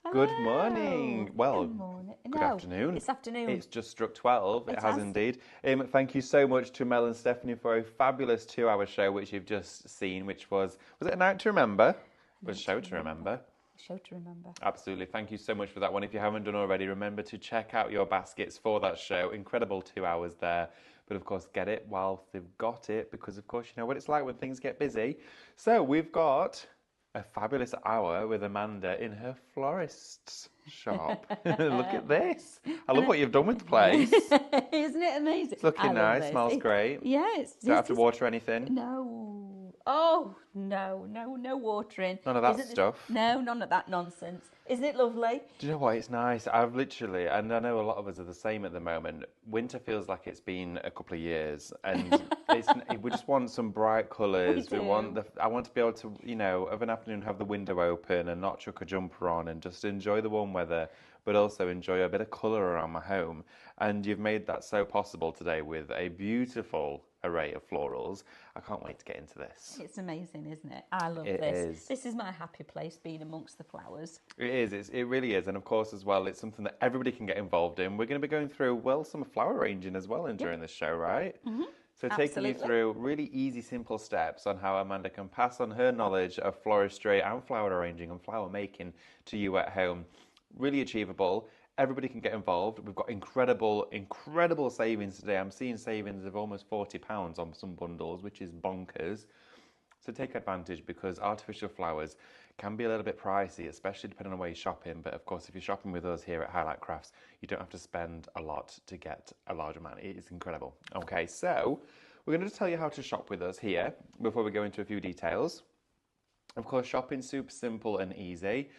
Good morning. Well, Good morning. good afternoon. It's afternoon. It's just struck 12. It has has. indeed. Thank you so much to Mel and Stephanie for a fabulous 2-hour show, which you've just seen, which was it A Night to Remember? It was a show to remember. Show to remember. Absolutely. Thank you so much for that one. If you haven't done already, remember to check out your baskets for that show. Incredible 2 hours there. But of course, get it while they've got it, because of course, you know what it's like when things get busy. So we've got a fabulous hour with Amanda in her florist's shop. Look at this. I love what you've done with the place. Isn't it amazing? It's looking nice, smells great. Yes. Don't have to water anything. No. Oh, no watering. None of that stuff. No, none of that nonsense. Isn't it lovely? Do you know what? It's nice. I've literally, and I know a lot of us are the same at the moment, winter feels like it's been a couple of years, and we just want some bright colours. I want to be able to, you know, of an afternoon have the window open and not chuck a jumper on and just enjoy the warm weather, but also enjoy a bit of colour around my home. And you've made that so possible today with a beautiful array of florals. I can't wait to get into this. It's amazing, isn't it? I love this. It is. This is my happy place, being amongst the flowers. It is. It really is. And of course, as well, it's something that everybody can get involved in. We're going to be going through, well, some flower arranging as well during this show, right? Mm-hmm. So taking you through really easy, simple steps on how Amanda can pass on her knowledge of floristry and flower arranging and flower making to you at home. Really achievable. Everybody can get involved. We've got incredible savings today. I'm seeing savings of almost £40 on some bundles, which is bonkers. So take advantage, because artificial flowers can be a little bit pricey, especially depending on where you're shopping. But of course, if you're shopping with us here at Highlight Crafts, you don't have to spend a lot to get a large amount. It is incredible. Okay, so we're going to tell you how to shop with us here before we go into a few details. Of course, shopping's super simple and easy.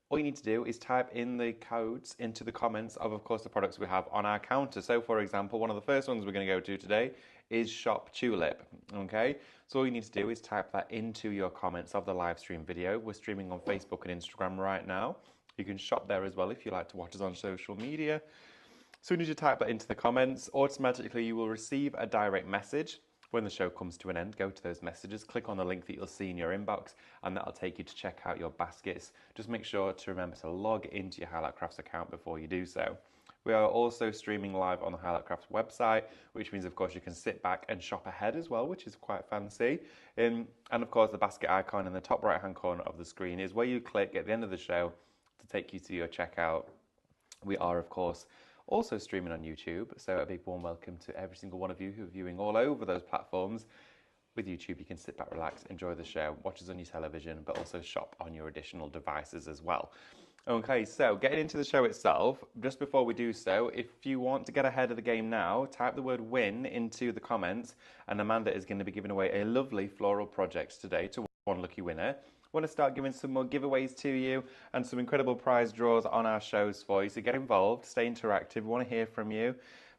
All you need to do is type in the codes into the comments of course, the products we have on our counter. So, for example, one of the first ones we're going to go to today is Shop Tulip, okay? So all you need to do is type that into your comments of the live stream video. We're streaming on Facebook and Instagram right now. You can shop there as well if you like to watch us on social media. So as soon as you type that into the comments, automatically you will receive a direct message. When the show comes to an end, go to those messages, click on the link that you'll see in your inbox, and that'll take you to check out your baskets. Just make sure to remember to log into your Highlight Crafts account before you do so. We are also streaming live on the Highlight Crafts website, which means, of course, you can sit back and shop ahead as well, which is quite fancy. And of course, the basket icon in the top right-hand corner of the screen is where you click at the end of the show to take you to your checkout. We are, of course, also streaming on YouTube, so a big warm welcome to every single one of you who are viewing all over those platforms. With YouTube, you can sit back, relax, enjoy the show, watch us on your television, but also shop on your additional devices as well. Okay, so getting into the show itself, just before we do so, if you want to get ahead of the game now, type the word win into the comments, and Amanda is going to be giving away a lovely floral project today to one lucky winner. We want to start giving some more giveaways to you and some incredible prize draws on our shows for you. So get involved, stay interactive. We want to hear from you.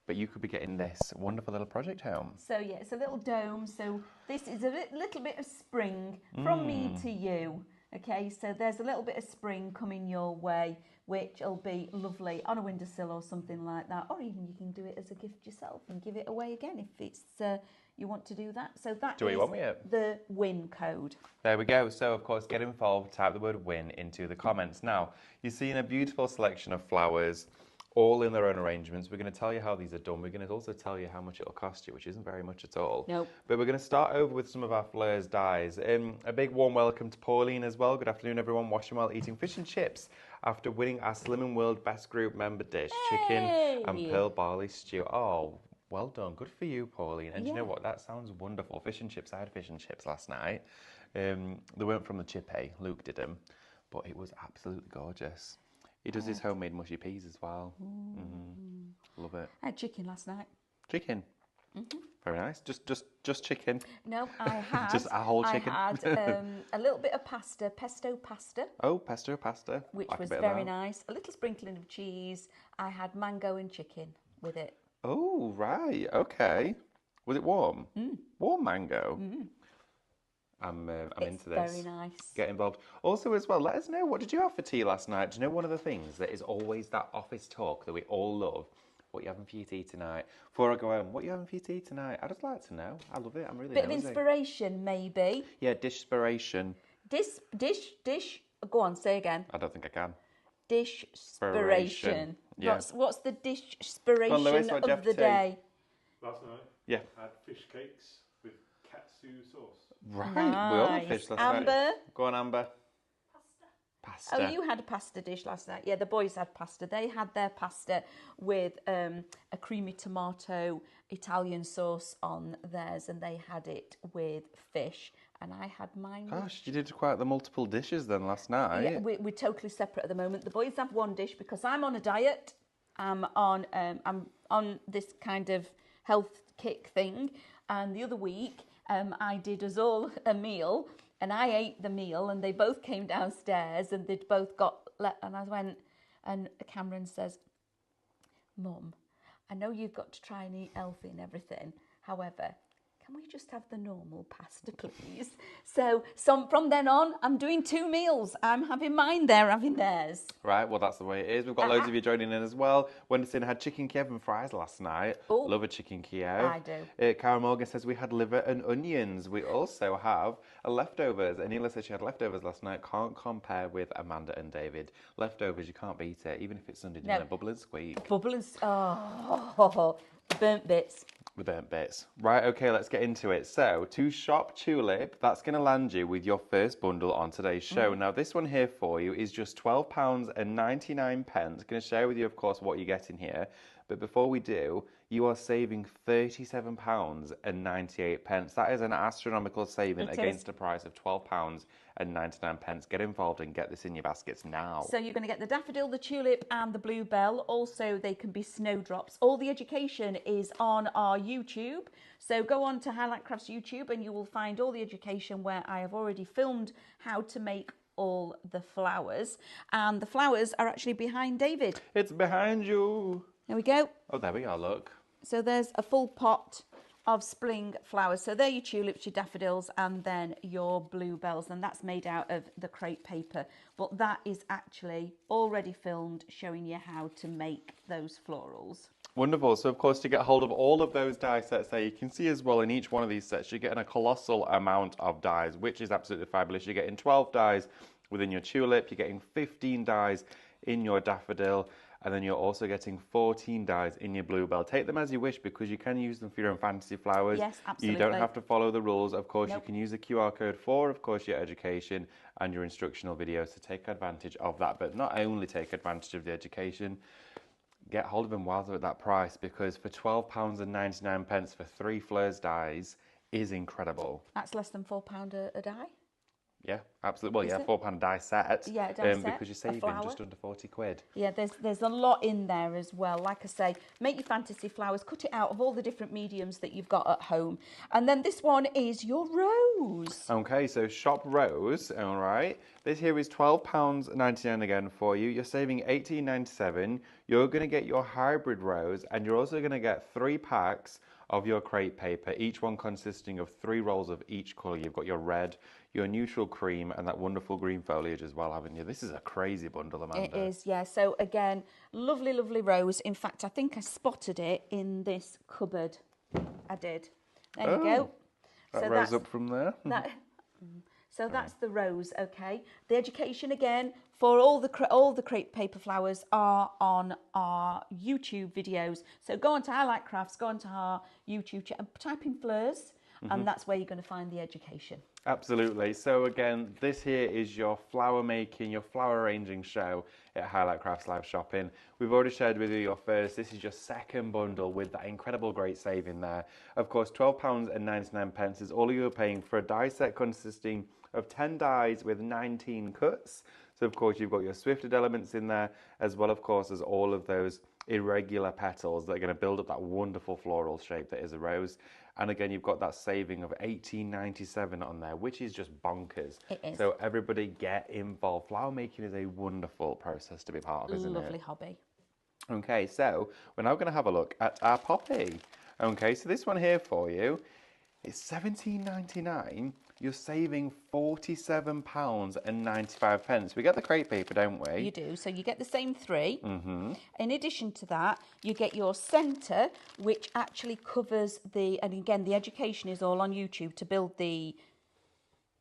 But you could be getting this wonderful little project home. So yeah, it's a little dome. So this is a little bit of spring from me to you. Okay, so there's a little bit of spring coming your way, which will be lovely on a windowsill or something like that. Or even you can do it as a gift yourself and give it away again if it's you want to do that. So that is the win code. There we go. So of course, get involved, type the word win into the comments. Now, you're seeing a beautiful selection of flowers, all in their own arrangements. We're going to tell you how these are done. We're going to also tell you how much it'll cost you, which isn't very much at all. Nope. But we're going to start over with some of our Fleurs dyes. A big warm welcome to Pauline as well. Good afternoon, everyone. Washing while eating fish and chips after winning our Slimming World Best Group member dish, chicken and pearl barley stew. Oh, well done. Good for you, Pauline. And you know what? That sounds wonderful. Fish and chips. I had fish and chips last night. They weren't from the chippy. Luke did them. But it was absolutely gorgeous. He does his homemade mushy peas as well. Love it. I had chicken last night. Chicken? Very nice. Just chicken? No, I had... Just a whole chicken? I had a little bit of pasta, pesto pasta. Oh, pesto pasta. Which was very nice. A little sprinkling of cheese. I had mango and chicken with it. Oh, right. Okay. Was it warm? Warm mango? I'm into this. Very nice. Get involved. Also, as well, let us know, what did you have for tea last night? Do you know one of the things that is always that office talk that we all love? What are you having for your tea tonight? Before I go home, what are you having for your tea tonight? I'd just like to know. I love it. I'm really Bit of inspiration, maybe. Yeah, dish-spiration. Dish. Go on, say again. I don't think I can. dish inspiration? Yeah. What's the dish inspiration Lewis, what do you of have the to take? day? Last night, Yeah. I had fish cakes with katsu sauce. Right. We all had fish last night. Amber? Go on, Amber. Pasta. Oh, you had a pasta dish last night. Yeah, the boys had pasta. They had their pasta with a creamy tomato Italian sauce on theirs, and they had it with fish. And I had mine. Gosh, you did quite the multiple dishes then last night. Yeah, we're totally separate at the moment. The boys have one dish because I'm on a diet. I'm on this kind of health kick thing, and the other week I did us all a meal. And I ate the meal, and they both came downstairs, and they'd both and I went, and Cameron says, Mum, I know you've got to try and eat healthy and everything. However, can we just have the normal pasta, please? So from then on, I'm doing 2 meals. I'm having mine, they're having theirs. Right, well, that's the way it is. We've got loads of you joining in as well. Wendy had chicken Kiev and fries last night. Ooh. Love a chicken Kiev. I do. Cara Morgan says we had liver and onions. We also have leftovers. Anila says she had leftovers last night. Can't compare with Amanda and David. Leftovers, you can't beat it, even if it's Sunday dinner. No. Bubble and squeak. Bubble and burnt bits. The burnt bits. Right, okay, let's get into it. So, to shop Tulip, that's going to land you with your first bundle on today's show. Now, this one here for you is just £12.99. I'm going to share with you, of course, what you're getting here. But before we do, you are saving £37.98. That is an astronomical saving against a price of £12.99. Get involved and get this in your baskets now. So you're going to get the daffodil, the tulip and the bluebell. Also, they can be snowdrops. All the education is on our YouTube. So go on to Highlight Crafts YouTube and you will find all the education where I have already filmed how to make all the flowers. And the flowers are actually behind David. It's behind you. There we go. Oh, there we are, look. So there's a full pot of spring flowers. So they're your tulips, your daffodils, and then your bluebells. And that's made out of the crepe paper. But that is actually already filmed showing you how to make those florals. Wonderful. So, of course, to get hold of all of those die sets there, you can see as well in each one of these sets, you're getting a colossal amount of dies, which is absolutely fabulous. You're getting 12 dies within your tulip. You're getting 15 dies in your daffodil. And then you're also getting 14 dies in your bluebell. Take them as you wish because you can use them for your own fantasy flowers. Yes, absolutely. You don't have to follow the rules. Of course, you can use the QR code for, of course, your education and your instructional videos to take advantage of that. But not only take advantage of the education, get hold of them while they're at that price because for £12.99 for 3 Fleurs dies is incredible. That's less than £4 a die. Yeah, absolutely. Well, yeah, £4 die set. Yeah, a die set. Because you're saving just under 40 quid. Yeah, there's a lot in there as well. Like I say, make your fantasy flowers, cut it out of all the different mediums that you've got at home. And then this one is your rose. Okay, so shop rose, all right. This here is £12.99 again for you. You're saving $18.97. You're going to get your hybrid rose and you're also going to get 3 packs of your crepe paper, each one consisting of 3 rolls of each colour. You've got your red, your neutral cream, and that wonderful green foliage as well, haven't you? This is a crazy bundle, Amanda. It is, yeah. So again, lovely, lovely rose. In fact, I think I spotted it in this cupboard. I did. There you go. That rose up from there. So that's the rose, okay. The education again for all the crepe paper flowers are on our YouTube videos. So go on to Highlight Crafts, go on to our YouTube channel, type in Fleurs, and that's where you're going to find the education. Absolutely. So again, this here is your flower making, your flower arranging show at Highlight Crafts Live Shopping. We've already shared with you your first. This is your second bundle with that incredible great saving there. Of course, £12.99 is all you're paying for a die set consisting of 10 dies with 19 cuts. So of course you've got your swifted elements in there, as well of course as all of those irregular petals that are going to build up that wonderful floral shape that is a rose. And again, you've got that saving of $18.97 on there, which is just bonkers. It is. So everybody get involved. Flower making is a wonderful process to be part of, isn't it? Lovely hobby. Okay, so we're now going to have a look at our poppy. Okay, so this one here for you is $17.99. You're saving £47.95. We get the crepe paper, don't we? You do. So you get the same 3. In addition to that, you get your centre, which actually covers and again, the education is all on YouTube to build the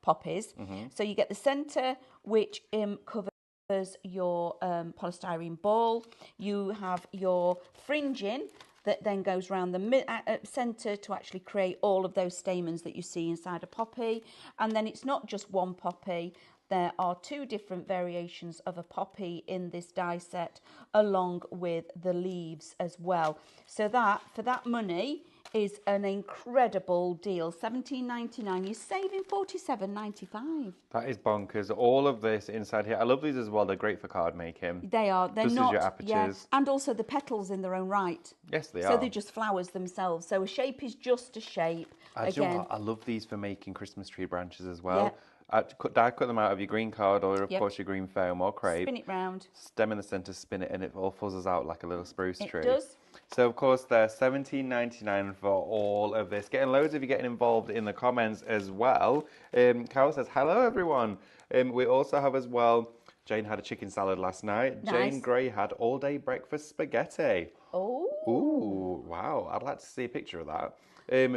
poppies. So you get the centre, which covers There's your polystyrene ball. You have your fringing that then goes around the centre to actually create all of those stamens that you see inside a poppy. And then it's not just one poppy. There are 2 different variations of a poppy in this die set, along with the leaves as well. So that, for that money, is an incredible deal. $17.99. You're saving $47.95. That is bonkers. All of this inside here. I love these as well. They're great for card making. They are. They're just not. As your apertures. Yeah, and also the petals in their own right. Yes, they are. are. So they're just flowers themselves. So a shape is just a shape. Do you know what? I love these for making Christmas tree branches as well. Die cut them out of your green card or, of course, your green foam or crepe. Spin it round. Stem in the centre, spin it, and it all fuzzes out like a little spruce tree. It does. So, of course, they're $17.99 for all of this. Getting loads of you getting involved in the comments as well. Carol says, hello, everyone. We also have as well, Jane had a chicken salad last night. Nice. Jane Gray had all-day breakfast spaghetti. Oh. Ooh, wow. I'd like to see a picture of that.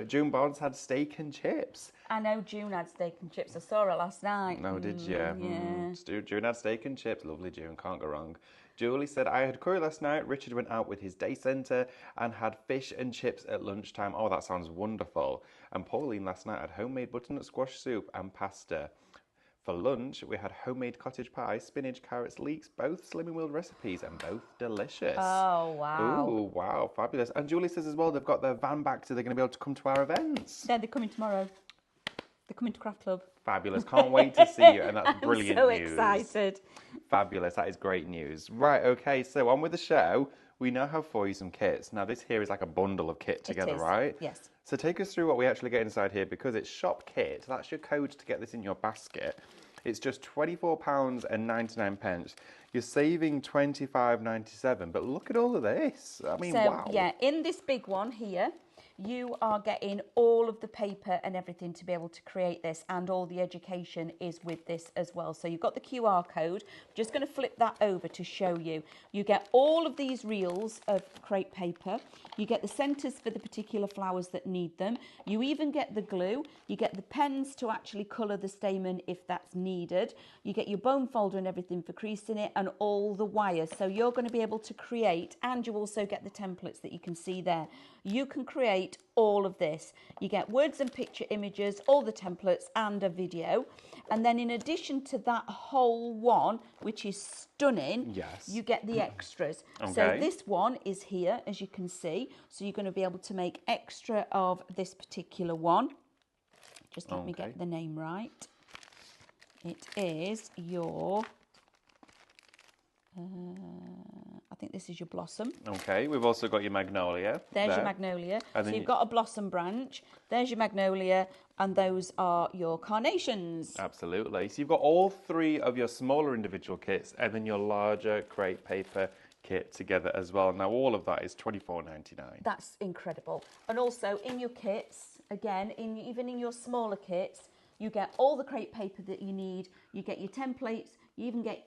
June Barnes had steak and chips. I know June had steak and chips. I saw her last night. No, did you? Yeah. June had steak and chips. Lovely June, can't go wrong. Julie said, I had curry last night. Richard went out with his day centre and had fish and chips at lunchtime. Oh, that sounds wonderful. And Pauline last night had homemade butternut squash soup and pasta. For lunch, we had homemade cottage pie, spinach, carrots, leeks, both Slimming World recipes and both delicious. Oh, wow. Ooh, wow, fabulous. And Julie says as well, they've got their van back, so they're going to be able to come to our events. Yeah, they're coming tomorrow. They're coming to Craft Club. Fabulous. Can't wait to see you. And that's brilliant I'm so news. excited. Fabulous. That is great news. Right, okay, so on with the show. We now have for you some kits. Now, this here is like a bundle of kit together, right? Yes. So take us through what we actually get inside here, because it's shop kit. That's your code to get this in your basket. It's just £24.99. You're saving £25.97, but look at all of this. I mean, wow. Yeah, in this big one here, you are getting all of the paper and everything to be able to create this, and all the education is with this as well. So you've got the QR code. I'm just going to flip that over to show you. You get all of these reels of crepe paper. You get the centres for the particular flowers that need them. You even get the glue. You get the pens to actually colour the stamen if that's needed. You get your bone folder and everything for creasing it, and all the wires. So you're going to be able to create, and you also get the templates that you can see there. You can create all of this. You get words and picture images, all the templates, and a video. And then in addition to that whole one, which is stunning, yes, you get the extras. Okay. So this one is here, as you can see. So you're going to be able to make extra of this particular one. Just let me get the name right. It is your... I think this is your blossom. Okay, we've also got your magnolia. There's your magnolia. And so you've got a blossom branch. There's your magnolia, and those are your carnations. Absolutely. So you've got all 3 of your smaller individual kits, and then your larger crepe paper kit together as well. Now all of that is $24.99. That's incredible. And also in your kits, again, even in your smaller kits, you get all the crepe paper that you need. You get your templates. You even get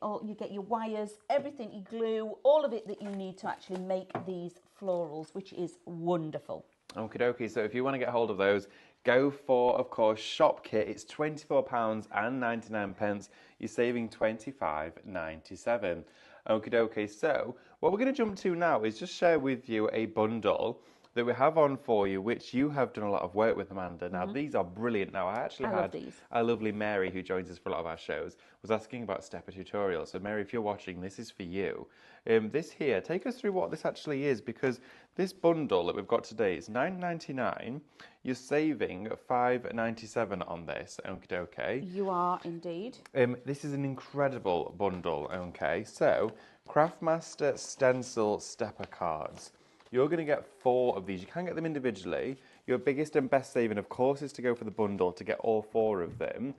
your wires, everything, you glue, all of it that you need to actually make these florals, which is wonderful. Okie dokie. So if you want to get hold of those, go for, of course, shop kit. It's £24.99. You're saving $25.97. Okie dokie. So what we're going to jump to now is just share with you a bundle that we have on for you, which you have done a lot of work with, Amanda. Now, these are brilliant. Now, I actually had a lovely Mary, who joins us for a lot of our shows, was asking about stepper tutorials. So, Mary, if you're watching, this is for you. This here, take us through what this actually is, because this bundle that we've got today is $9.99. You're saving $5.97 on this. Okay. You are indeed. This is an incredible bundle. Okay, so Craftmaster Stencil Stepper Cards. You're going to get 4 of these. You can get them individually. Your biggest and best saving, of course, is to go for the bundle to get all 4 of them.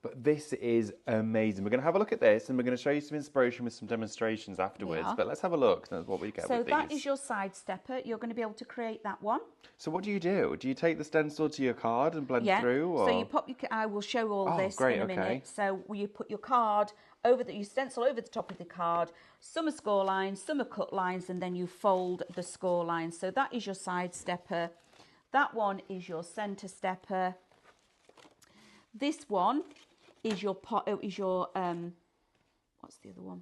But this is amazing. We're going to have a look at this, and we're going to show you some inspiration with some demonstrations afterwards. But let's have a look at what we get with these. So that is your side stepper. You're going to be able to create that one. So what do you do? Do you take the stencil to your card and blend through? Or? So you pop your... I will show all this in a minute. So you put your card over you stencil over the top of the card. Some are score lines, some are cut lines, and then you fold the score lines. So that is your side stepper. That one is your centre stepper. This one is your what's the other one?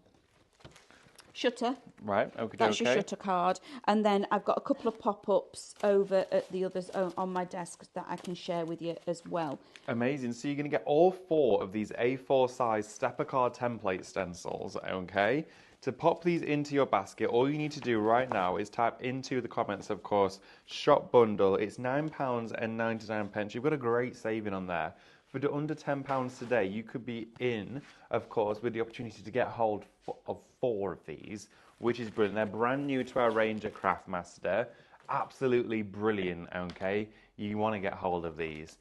Shutter. Right, okay. That's your shutter card. And then I've got a couple of pop-ups over at the others on my desk that I can share with you as well. Amazing. So you're going to get all 4 of these A4 size stepper card template stencils, okay? To pop these into your basket, all you need to do right now is type into the comments, of course, shop bundle. It's £9.99. You've got a great saving on there. For under £10 today, you could be in, of course, with the opportunity to get hold of 4 of these, which is brilliant. They're brand new to our range at Craftmaster. Absolutely brilliant, okay? You want to get hold of these.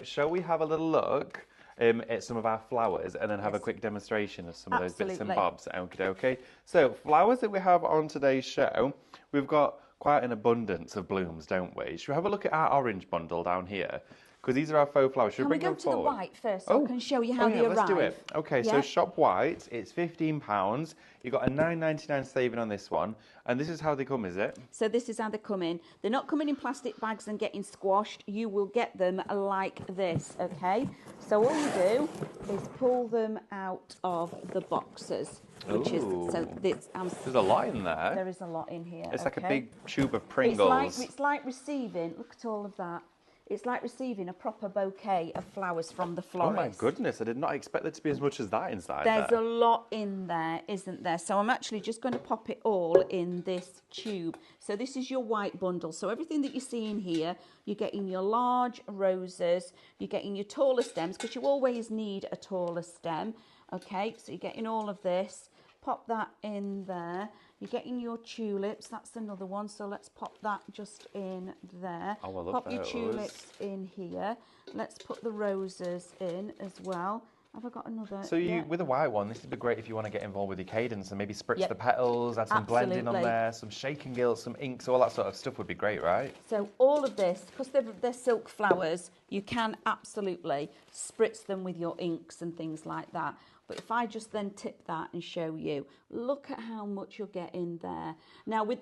Shall we have a little look at some of our flowers and then have a quick demonstration of some of those bits and bobs? Okay. So, flowers that we have on today's show, we've got quite an abundance of blooms, don't we? Should we have a look at our orange bundle down here? Because these are our faux flowers. Should we bring them forward? Can we go to the white first so I can show you how they arrive? Let's do it. Okay, so shop white, it's £15. You've got a £9.99 saving on this one. And this is how they come, is it? So this is how they come in. They're not coming in plastic bags and getting squashed. You will get them like this, okay? So all you do is pull them out of the boxes. Which is, so this, there's a lot in there. There is a lot in here. It's like a big tube of Pringles. It's like receiving, look at all of that. It's like receiving a proper bouquet of flowers from the florist. Oh my goodness, I did not expect there to be as much as that inside There's a lot in there, isn't there? So I'm actually just going to pop it all in this tube. So this is your white bundle. So everything that you see in here, you're getting your large roses, you're getting your taller stems, because you always need a taller stem. Okay, so you're getting all of this. Pop that in there. You're getting your tulips. That's another one. So let's pop that just in there. Oh, I love pop those. Your tulips in here. Let's put the roses in as well. Have I got another? So with the white one, this would be great if you want to get involved with your cadence and maybe spritz the petals, add some blending on there, some shaking gills, some inks, all that sort of stuff would be great, right? So all of this, because they're silk flowers, you can absolutely spritz them with your inks and things like that. But if I just then tip that and show you, look at how much you'll get in there. Now with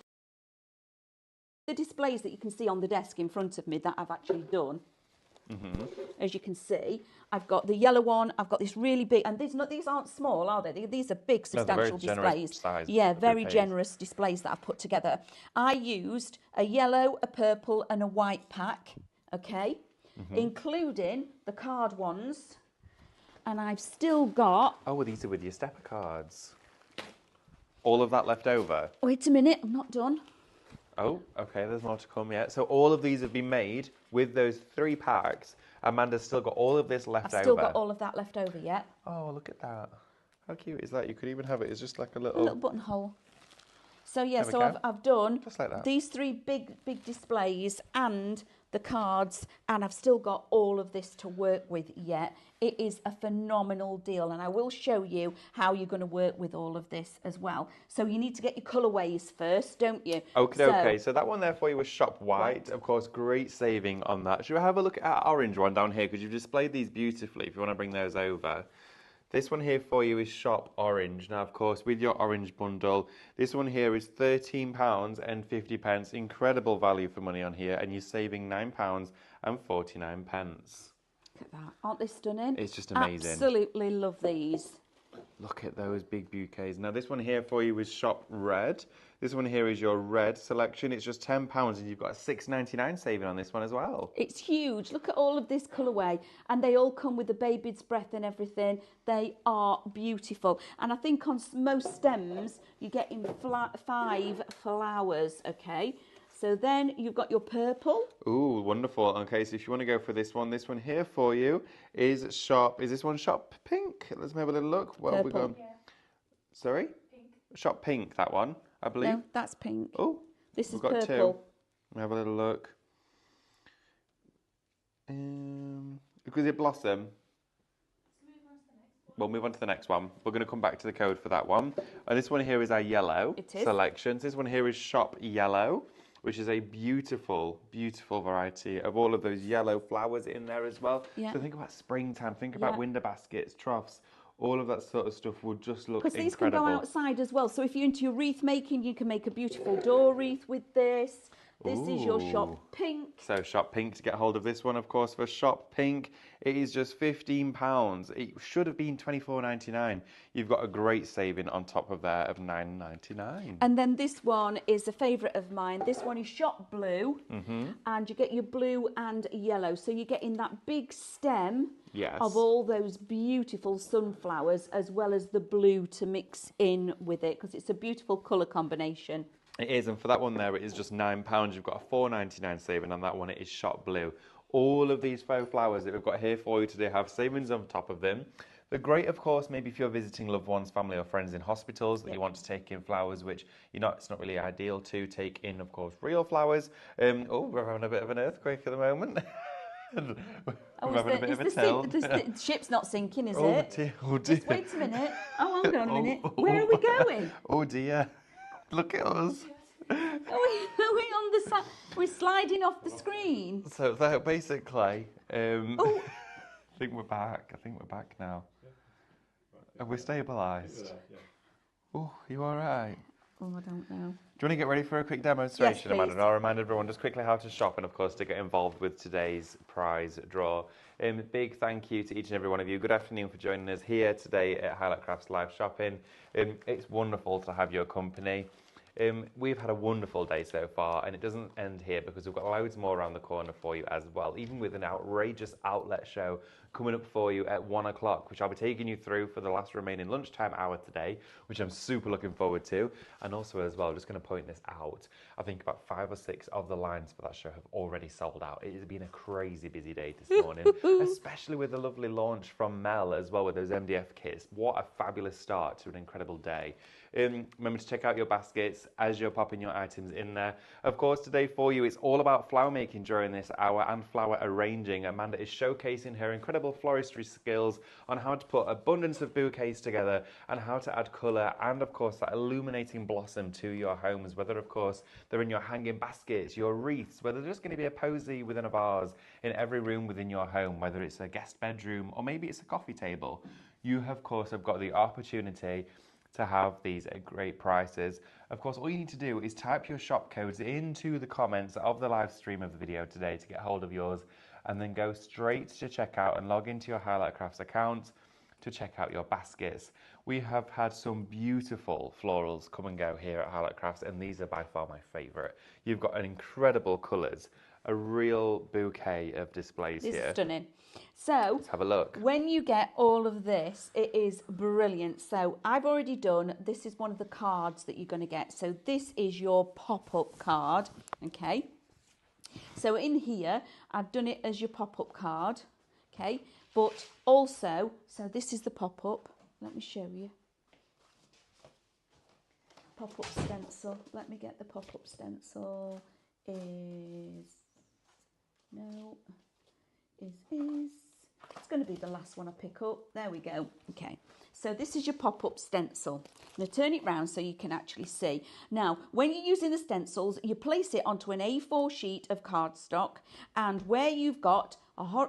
the displays that you can see on the desk in front of me that I've actually done, as you can see, I've got the yellow one, I've got this really big, and these aren't small, are they? These are big, substantial displays. Yeah, very generous displays that I've put together. I used a yellow, a purple and a white pack, okay, including the card ones. And I've still got... Oh, well, these are with your stepper cards. All of that left over? Wait a minute, I'm not done. Oh, okay, there's more to come yet. So all of these have been made with those 3 packs. Amanda's still got all of this left over. I've still got all of that left over, yeah. Oh, look at that. How cute is that? You could even have it as just like a little buttonhole. So, yeah, so I've done just like that. These 3 big displays and the cards, and I've still got all of this to work with yet. It is a phenomenal deal, and I will show you how you're going to work with all of this as well. So you need to get your colourways first, don't you? Okay. So that one there for you was shop white. Of course, great saving on that. Should we have a look at our orange one down here? Because you've displayed these beautifully if you want to bring those over. This one here for you is shop orange. Now, of course, with your orange bundle, this one here is £13.50. Incredible value for money on here, and you're saving £9.49. Look at that. Aren't they stunning? It's just amazing. Absolutely love these. Look at those big bouquets. Now, this one here for you is shop red. This one here is your red selection. It's just £10, and you've got a £6.99 saving on this one as well. It's huge. Look at all of this colourway, and they all come with the baby's breath and everything. They are beautiful, and I think on most stems you're getting 5 flowers. Okay, so then you've got your purple. Ooh, wonderful. Okay, so if you want to go for this one here for you is shop. Is this one shop pink? Let's have a little look. What have we got? Yeah. Sorry? Pink. Shop pink, that one, I believe. No, that's pink. Oh, this is got purple. 2. Let me have a little look. Because it blossom. We'll move on to the next one. We're going to come back to the code for that one. And this one here is our yellow selection. This one here is shop yellow, which is a beautiful, beautiful variety of all of those yellow flowers in there as well. Yeah. So think about springtime, think about window baskets, troughs, all of that sort of stuff will just look incredible. Because these can go outside as well. So if you're into your wreath making, you can make a beautiful door wreath with this. This is your shop Ooh. pink. So shop pink to get hold of this one, of course, for shop pink. It is just £15. It should have been £24.99. You've got a great saving on top of there of £9.99. And then this one is a favourite of mine. This one is shop blue, and you get your blue and yellow. So you're getting that big stem of all those beautiful sunflowers, as well as the blue to mix in with it, because it's a beautiful colour combination. It is, and for that one there, it is just £9. You've got a £4.99 saving on that one. It is shop blue. All of these faux flowers that we've got here for you today have savings on top of them. They're great, of course, maybe if you're visiting loved ones, family or friends in hospitals that you want to take in flowers, which it's not really ideal to take in, of course, real flowers. We're having a bit of an earthquake at the moment. We're having a bit of a tilt. The ship's not sinking, is Oh it? dear, oh dear. Just wait a minute. Oh, hang on a minute. Where are we going? Oh dear. Look at us. Are we on the side? We're sliding off the screen. So that basically, I think we're back. I think we're back now. Are we stabilised? Yeah. Oh, you all right? Oh, I don't know. Do you want to get ready for a quick demonstration, Yes, Amanda? And I'll remind everyone just quickly how to shop and, of course, to get involved with today's prize draw. Big thank you to each and every one of you. Good afternoon for joining us here today at Highlight Crafts Live Shopping. It's wonderful to have your company. We've had a wonderful day so far, and it doesn't end here because we've got loads more around the corner for you as well, even with an outrageous outlet show coming up for you at 1 o'clock, which I'll be taking you through for the last remaining lunchtime hour today, which I'm super looking forward to. And also as well, just going to point this out, I think about 5 or 6 of the lines for that show have already sold out. It has been a crazy busy day this morning, especially with the lovely launch from Mel as well with those MDF kits. What a fabulous start to an incredible day. Remember to check out your baskets as you're popping your items in there. Of course, today for you, it's all about flower making during this hour and flower arranging. Amanda is showcasing her incredible floristry skills on how to put abundance of bouquets together and how to add colour and, of course, that illuminating blossom to your homes, whether, of course, they're in your hanging baskets, your wreaths, whether they're just going to be a posy within a vase in every room within your home, whether it's a guest bedroom or maybe it's a coffee table. You, of course, have got the opportunity to have these at great prices. Of course, all you need to do is type your shop codes into the comments of the live stream of the video today to get hold of yours, and then go straight to checkout and log into your Highlight Crafts account to check out your baskets. We have had some beautiful florals come and go here at Highlight Crafts, and these are by far my favourite. You've got an incredible colours, a real bouquet of displays here. This is stunning. So let's have a look. When you get all of this, it is brilliant. So I've already done, this is one of the cards that you're going to get. So this is your pop-up card, okay? So in here, I've done it as your pop-up card, okay? But also, so this is the pop-up. Let me show you. Pop-up stencil. Let me get the pop-up stencil. It's going to be the last one I pick up. There we go. Okay, so this is your pop-up stencil. Now turn it round so you can actually see. Now, when you're using the stencils, you place it onto an A4 sheet of cardstock, and where you've got a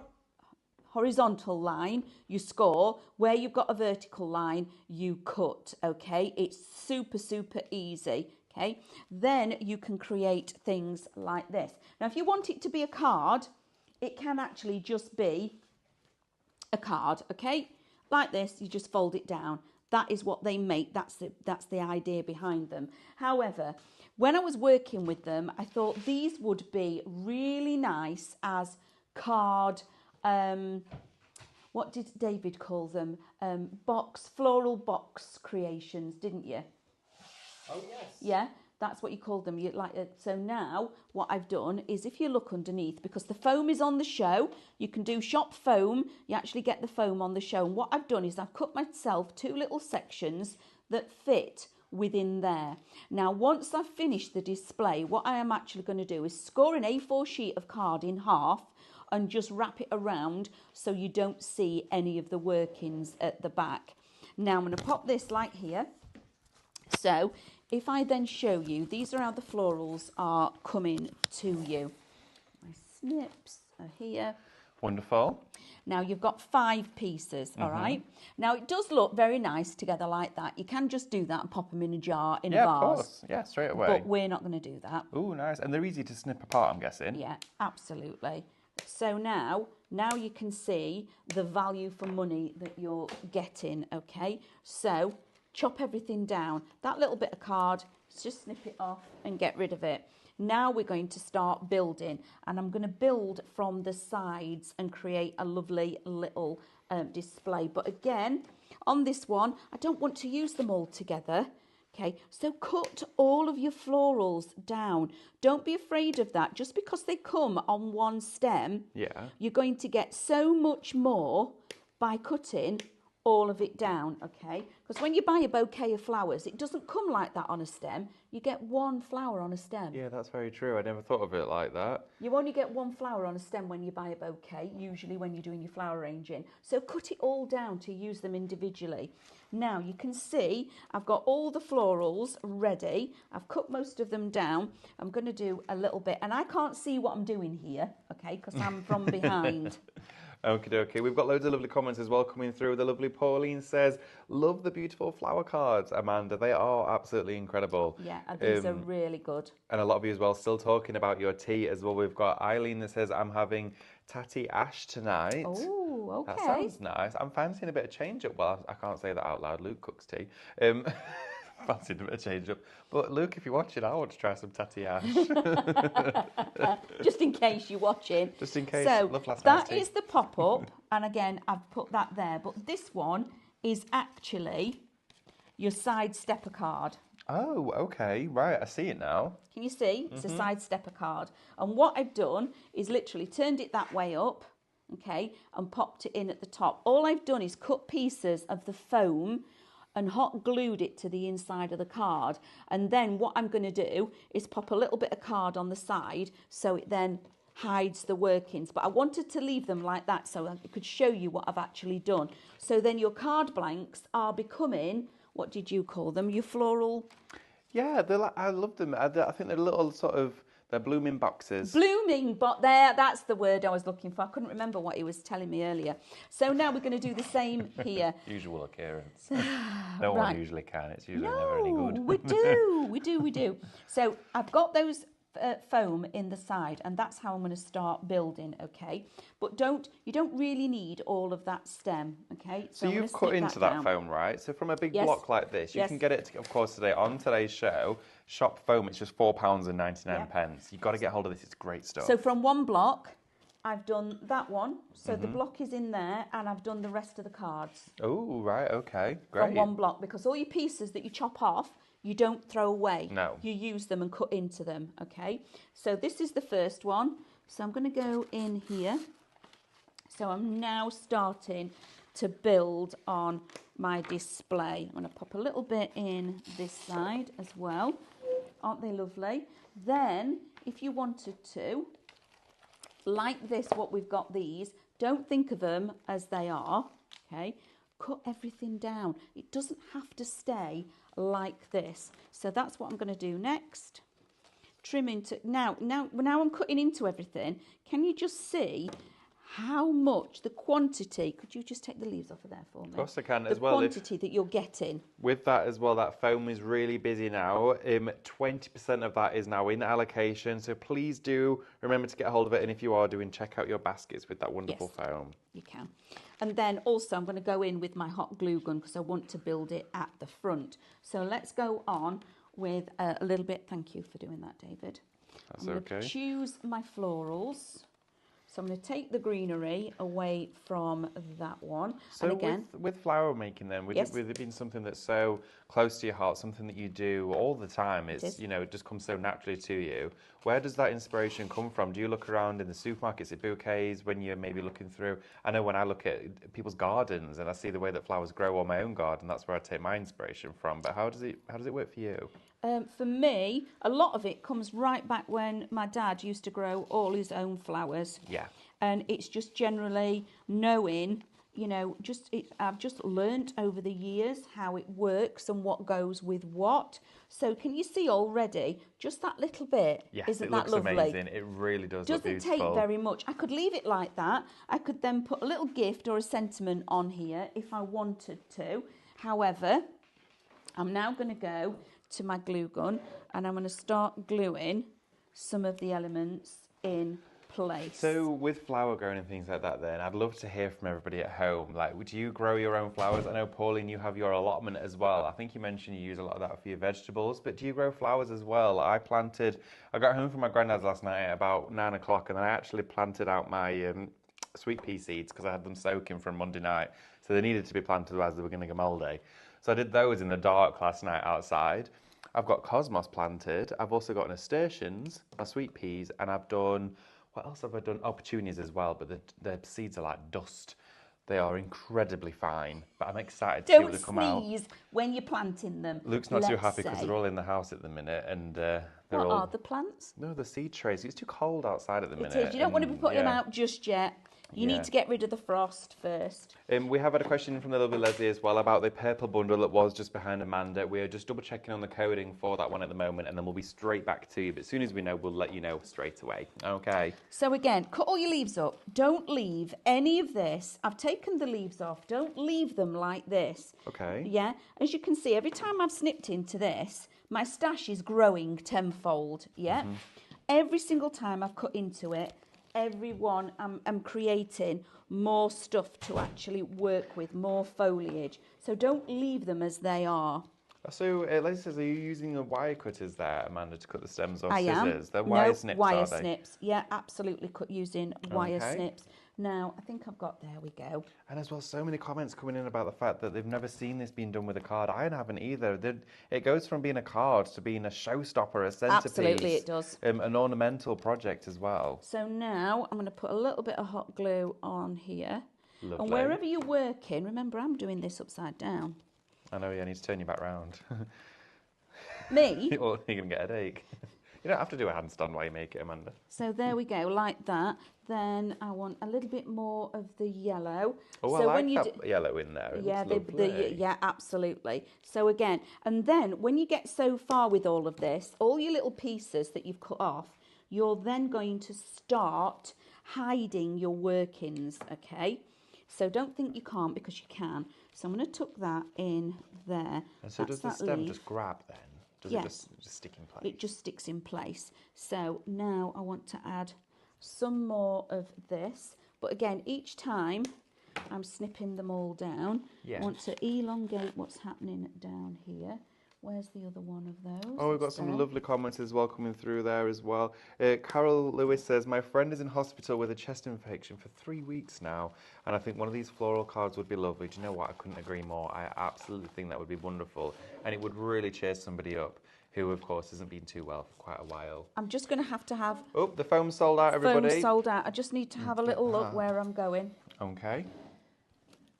horizontal line, you score. Where you've got a vertical line, you cut. Okay, it's super, super easy. Okay, then you can create things like this. Now, if you want it to be a card, it can actually just be a card, okay? Like this, you just fold it down. That is what they make. That's the idea behind them. However, when I was working with them, I thought these would be really nice as card, what did David call them? Floral box creations, didn't you? Oh, yes. Yeah, that's what you called them. So now what I've done is, if you look underneath, because the foam is on the show, you can do shop foam. You actually get the foam on the show. And what I've done is I've cut myself 2 little sections that fit within there. Now, once I've finished the display, what I am actually going to do is score an A4 sheet of card in half and just wrap it around so you don't see any of the workings at the back. Now, I'm going to pop this like here. So if I then show you, these are how the florals are coming to you. My snips are here. Wonderful. Now you've got 5 pieces, all right? Now it does look very nice together like that. You can just do that and pop them in a jar, in a Yeah, vase. of course. Yeah, straight away. But we're not going to do that. Ooh, nice. And they're easy to snip apart, I'm guessing. Yeah, absolutely. So now you can see the value for money that you're getting, okay? So chop everything down. That little bit of card, just snip it off and get rid of it. Now we're going to start building, and I'm going to build from the sides and create a lovely little display. But again, on this one, I don't want to use them all together. Okay, so cut all of your florals down. Don't be afraid of that. Just because they come on one stem, you're going to get so much more by cutting all of it down, okay? Because when you buy a bouquet of flowers, it doesn't come like that on a stem. You get one flower on a stem. Yeah, that's very true. I never thought of it like that. You only get one flower on a stem when you buy a bouquet, usually when you're doing your flower arranging. So cut it all down to use them individually. Now you can see I've got all the florals ready. I've cut most of them down. I'm going to do a little bit, and I can't see what I'm doing here, okay, because I'm from behind. Okie dokie. We've got loads of lovely comments as well coming through. The lovely Pauline says, love the beautiful flower cards, Amanda. They are absolutely incredible. Yeah, these are really good. And a lot of you as well still talking about your tea as well. We've got Eileen that says, I'm having Tatty Ash tonight. Oh, okay. That sounds nice. I'm fancying a bit of change up. Well, I can't say that out loud. Luke cooks tea. Fancying a bit of change up. But Luke, if you're watching, I want to try some Tatty Ash. Just in case you're watching. Just in case. So love last that night's is the pop-up. And again, I've put that there. But this one is actually your side stepper card. Oh, okay. Right. I see it now. Can you see? It's a side stepper card. And what I've done is literally turned it that way up, okay, and popped it in at the top. All I've done is cut pieces of the foam and hot glued it to the inside of the card. And then what I'm going to do is pop a little bit of card on the side so it then hides the workings. But I wanted to leave them like that so I could show you what I've actually done. So then your card blanks are becoming, what did you call them? Your floral? Yeah, I love them. I think they're little sort of, they're blooming boxes. Blooming, but that's the word I was looking for. I couldn't remember what he was telling me earlier. So now we're going to do the same here. Usual occurrence. No one usually can. It's usually never any good. We do. So I've got those foam in the side, and that's how I'm going to start building, okay? But you don't really need all of that stem, okay? So you've cut into that foam, right? So from a big block like this, you can get it, of course, today on today's show. Shop foam, it's just £4.99. You've got to get hold of this. It's great stuff. So from one block, I've done that one. So the block is in there, and I've done the rest of the cards. Oh, right, okay, great. From one block, because all your pieces that you chop off, you don't throw away. No. You use them and cut into them, okay? So this is the first one. So I'm going to go in here. So I'm now starting to build on my display. I'm going to pop a little bit in this side as well. Aren't they lovely? Then, if you wanted to, like this, what we've got these, don't think of them as they are, okay? Cut everything down. It doesn't have to stay like this. So that's what I'm going to do next. Trim into, now I'm cutting into everything. Can you just see how much, the quantity, could you just take the leaves off of there for me? Of course I can as well. The quantity that you're getting. With that as well, that foam is really busy now. 20% of that is now in allocation. So please do remember to get a hold of it. And if you are doing, check out your baskets with that wonderful foam. You can. And then also I'm going to go in with my hot glue gun because I want to build it at the front. So let's go on with a little bit. Thank you for doing that, David. That's I'm going to choose my florals. So I'm going to take the greenery away from that one. So and again, with flower making then, with it being something that's so close to your heart, something that you do all the time, it's, you know, it just comes so naturally to you. Where does that inspiration come from? Do you look around in the supermarkets at bouquets when you're maybe looking through? I know when I look at people's gardens and I see the way that flowers grow on my own garden, that's where I take my inspiration from. But how does it work for you? For me, a lot of it comes right back when my dad used to grow all his own flowers. Yeah. And it's just generally knowing, you know, I've just learnt over the years how it works and what goes with what. So can you see already just that little bit? Yes, Isn't it that looks lovely? amazing. It really does look Doesn't beautiful. take very much. I could leave it like that. I could then put a little gift or a sentiment on here if I wanted to. However, I'm now going to go to my glue gun and I'm going to start gluing some of the elements in place. So with flower growing and things like that then, I'd love to hear from everybody at home. Like, would you grow your own flowers? I know, Pauline, you have your allotment as well. I think you mentioned you use a lot of that for your vegetables, but do you grow flowers as well? I got home from my granddad's last night at about 9 o'clock and I actually planted out my sweet pea seeds because I had them soaking from Monday night. So they needed to be planted as they were going to go moldy. So I did those in the dark last night outside. I've got cosmos planted. I've also got nasturtiums, my sweet peas, and I've done... What else have I done? Oh, petunias as well, but the seeds are like dust. They are incredibly fine, but I'm excited to see what they come out. Don't sneeze when you're planting them. Luke's not too happy because they're all in the house at the minute, and what are the plants? No, the seed trays. It's too cold outside at the minute. It is. You don't want to be putting them out just yet. You need to get rid of the frost first. We have had a question from the lovely Leslie as well about the purple bundle that was just behind Amanda. We're just double checking on the coding for that one at the moment, and then we'll be straight back to you. But as soon as we know, we'll let you know straight away. Okay. So again, cut all your leaves up. Don't leave any of this. I've taken the leaves off. Don't leave them like this. Okay. Yeah. As you can see, every time I've snipped into this, my stash is growing tenfold. Yeah. Mm-hmm. Every single time I've cut into it, everyone, I'm creating more stuff to actually work with, more foliage. So don't leave them as they are. So, Leslie says, are you using the wire cutters there, Amanda, to cut the stems or I scissors? am. They're wire snips, wire are they? snips. Yeah, absolutely cut using wire snips. Now, I think I've got, there we go. And as well, so many comments coming in about the fact that they've never seen this being done with a card. I haven't either. It goes from being a card to being a showstopper, a centerpiece. Absolutely, it does. An ornamental project as well. So now I'm going to put a little bit of hot glue on here. Lovely. And wherever you're working, remember I'm doing this upside down. I know, yeah, I need to turn you back round. Me? Or you're going to get a headache. You don't have to do a handstand while you make it, Amanda. So there we go, like that. Then I want a little bit more of the yellow. Oh, so I like that yellow in there. Yeah, yeah, absolutely. So again, and then when you get so far with all of this, all your little pieces that you've cut off, you're then going to start hiding your workings, okay? So don't think you can't, because you can. So I'm going to tuck that in there. And so does the stem just grab then? Does it just stick in place? It just sticks in place. So now I want to add some more of this. But again, each time I'm snipping them all down, I want to elongate what's happening down here. Where's the other one of those? Oh, we've got some lovely comments as well coming through there as well. Carol Lewis says, my friend is in hospital with a chest infection for 3 weeks now, and I think one of these floral cards would be lovely. Do you know what? I couldn't agree more. I absolutely think that would be wonderful, and it would really cheer somebody up who, of course, hasn't been too well for quite a while. I'm just going to have... Oh, the foam's sold out, everybody. Foam sold out. I just need to have a little look where I'm going. Okay.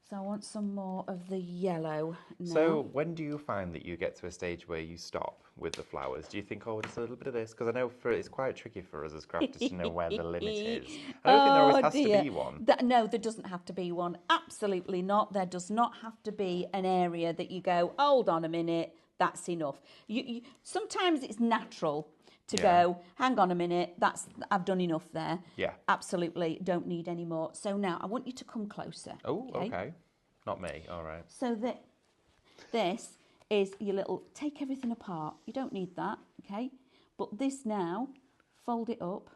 So I want some more of the yellow now. So when do you find that you get to a stage where you stop with the flowers? Do you think, oh, just a little bit of this? Because I know it's quite tricky for us as crafters to know where the limit is. I don't think there always has to be one. No, there doesn't have to be one. Absolutely not. There does not have to be an area that you go, hold on a minute, that's enough. Sometimes it's natural to go, hang on a minute, I've done enough there. Yeah. Absolutely, don't need any more. So now I want you to come closer. Oh, okay. Not me, all right. So this is your little, take everything apart. You don't need that, okay? But this now, fold it up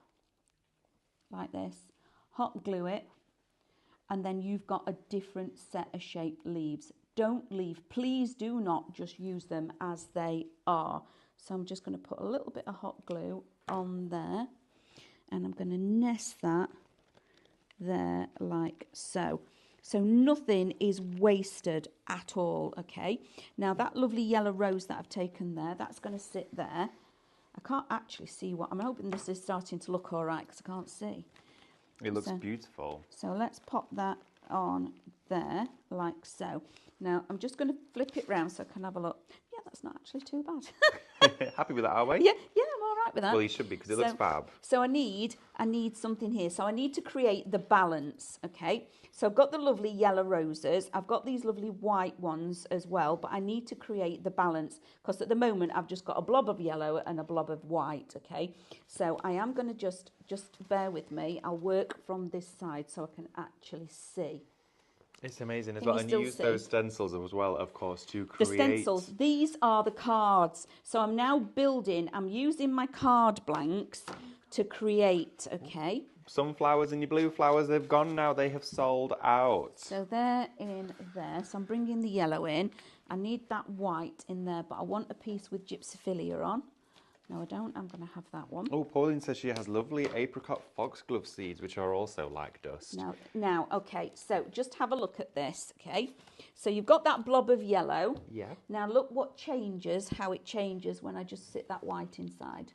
like this, hot glue it, and then you've got a different set of shaped leaves. Don't leave, please do not just use them as they are. So I'm just going to put a little bit of hot glue on there, and I'm going to nest that there like so. So nothing is wasted at all, okay? Now that lovely yellow rose that I've taken there, that's going to sit there. I can't actually see what, I'm hoping this is starting to look all right because I can't see. It looks beautiful. So let's pop that on there like so. Now, I'm just going to flip it round so I can have a look. Yeah, that's not actually too bad. Happy with that, are we? Yeah, I'm all right with that. Well, you should be, because it looks fab. So I need something here. So I need to create the balance, okay? So I've got the lovely yellow roses. I've got these lovely white ones as well, but I need to create the balance because at the moment I've just got a blob of yellow and a blob of white, okay? So I am going to just bear with me. I'll work from this side so I can actually see. It's amazing as well. And you use those stencils as well, of course, to create... The stencils, these are the cards. So I'm now I'm using my card blanks to create, okay? Some flowers and your blue flowers, they've gone now. They have sold out. So they're in there. So I'm bringing the yellow in. I need that white in there, but I want a piece with gypsophilia on. No, I don't. I'm going to have that one. Oh, Pauline says she has lovely apricot foxglove seeds, which are also like dust. Now, okay, so just have a look at this, okay? So you've got that blob of yellow. Yeah. Now look what changes, how it changes when I just sit that white inside.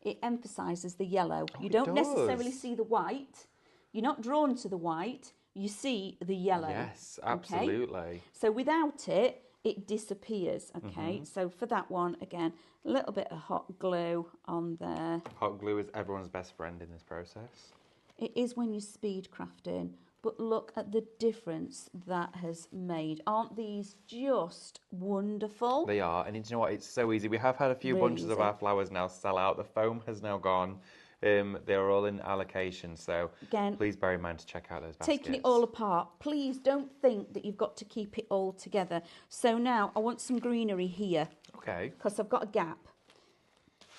It emphasises the yellow. You don't necessarily see the white. You're not drawn to the white. You see the yellow. Yes, absolutely. Okay? So without it, it disappears, okay? So for that one, again, a little bit of hot glue on there. Hot glue is everyone's best friend in this process. It is when you're speed crafting, but look at the difference that has made. Aren't these just wonderful? They are, and you know what? It's so easy. We have had a few bunches of our flowers now sell out. The foam has now gone. They're all in allocation, so again, please bear in mind to check out those baskets. Taking it all apart, please don't think that you've got to keep it all together. So now I want some greenery here. Okay. Because I've got a gap.